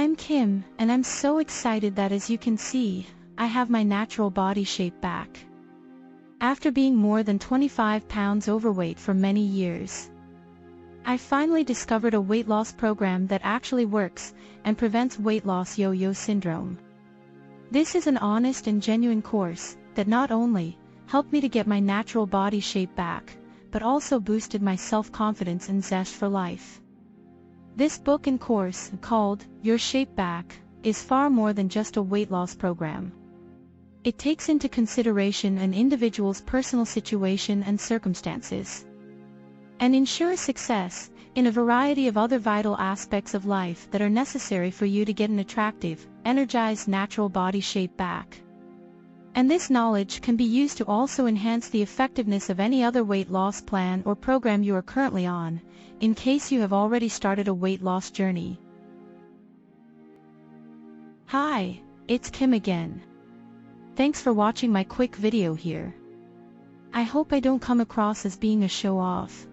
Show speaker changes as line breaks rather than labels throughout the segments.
I'm Kim, and I'm so excited that, as you can see, I have my natural body shape back. After being more than 25 pounds overweight for many years, I finally discovered a weight loss program that actually works and prevents weight loss yo-yo syndrome. This is an honest and genuine course that not only helped me to get my natural body shape back, but also boosted my self-confidence and zest for life. This book and course, called Your Shape Back, is far more than just a weight loss program. It takes into consideration an individual's personal situation and circumstances, and ensures success in a variety of other vital aspects of life that are necessary for you to get an attractive, energized natural body shape back. And this knowledge can be used to also enhance the effectiveness of any other weight loss plan or program you are currently on, in case you have already started a weight loss journey. Hi, it's Kim again. Thanks for watching my quick video here. I hope I don't come across as being a show-off.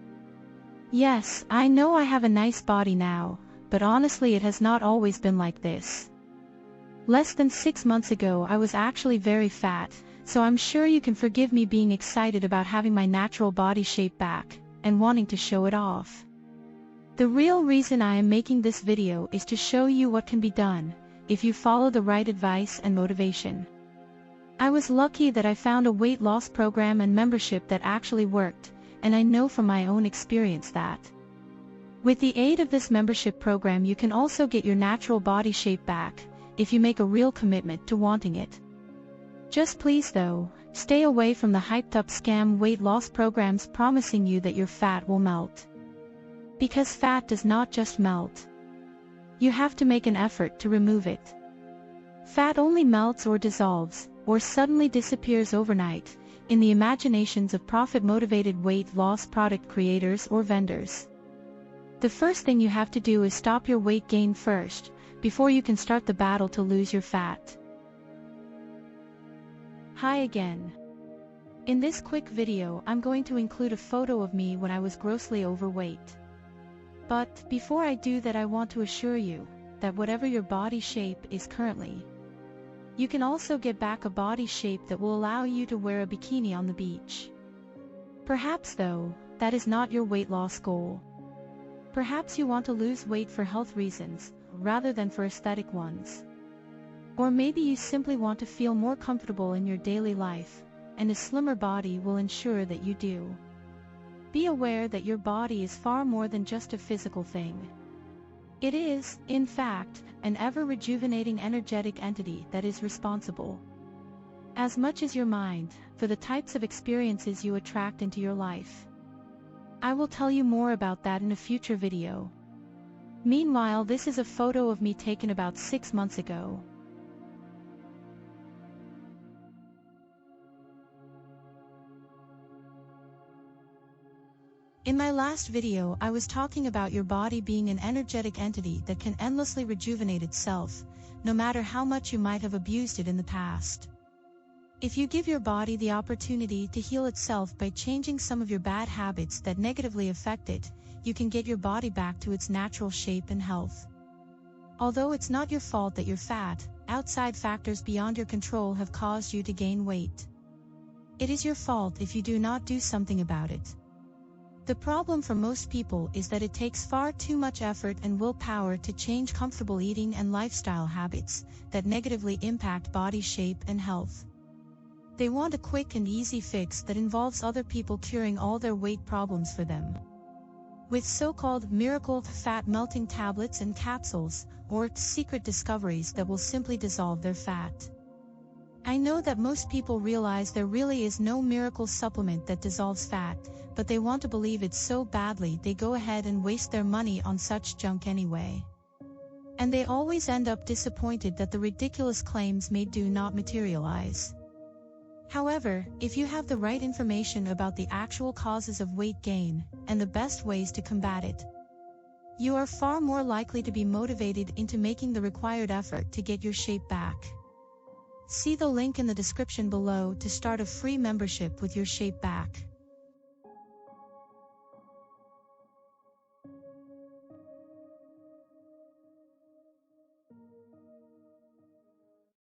Yes, I know I have a nice body now, but honestly it has not always been like this. Less than 6 months ago I was actually very fat, so I'm sure you can forgive me being excited about having my natural body shape back, and wanting to show it off. The real reason I am making this video is to show you what can be done, if you follow the right advice and motivation. I was lucky that I found a weight loss program and membership that actually worked, and I know from my own experience that with the aid of this membership program you can also get your natural body shape back, if you make a real commitment to wanting it. Just please though, stay away from the hyped-up scam weight loss programs promising you that your fat will melt. Because fat does not just melt. You have to make an effort to remove it. Fat only melts or dissolves, or suddenly disappears overnight, in the imaginations of profit-motivated weight loss product creators or vendors. The first thing you have to do is stop your weight gain first, before you can start the battle to lose your fat. Hi again. In this quick video I'm going to include a photo of me when I was grossly overweight. But before I do that, I want to assure you that whatever your body shape is currently, you can also get back a body shape that will allow you to wear a bikini on the beach. Perhaps though, that is not your weight loss goal. Perhaps you want to lose weight for health reasons, rather than for aesthetic ones. Or maybe you simply want to feel more comfortable in your daily life, and a slimmer body will ensure that you do. Be aware that your body is far more than just a physical thing. It is, in fact, an ever-rejuvenating energetic entity that is responsible, as much as your mind, for the types of experiences you attract into your life. I will tell you more about that in a future video. Meanwhile, this is a photo of me taken about 6 months ago. In my last video I was talking about your body being an energetic entity that can endlessly rejuvenate itself, no matter how much you might have abused it in the past. If you give your body the opportunity to heal itself by changing some of your bad habits that negatively affect it, you can get your body back to its natural shape and health. Although it's not your fault that you're fat, outside factors beyond your control have caused you to gain weight. It is your fault if you do not do something about it. The problem for most people is that it takes far too much effort and willpower to change comfortable eating and lifestyle habits that negatively impact body shape and health. They want a quick and easy fix that involves other people curing all their weight problems for them, with so-called miracle fat melting tablets and capsules, or secret discoveries that will simply dissolve their fat. I know that most people realize there really is no miracle supplement that dissolves fat, but they want to believe it so badly they go ahead and waste their money on such junk anyway. And they always end up disappointed that the ridiculous claims made do not materialize. However, if you have the right information about the actual causes of weight gain, and the best ways to combat it, you are far more likely to be motivated into making the required effort to get your shape back. See the link in the description below to start a free membership with Your Shape Back.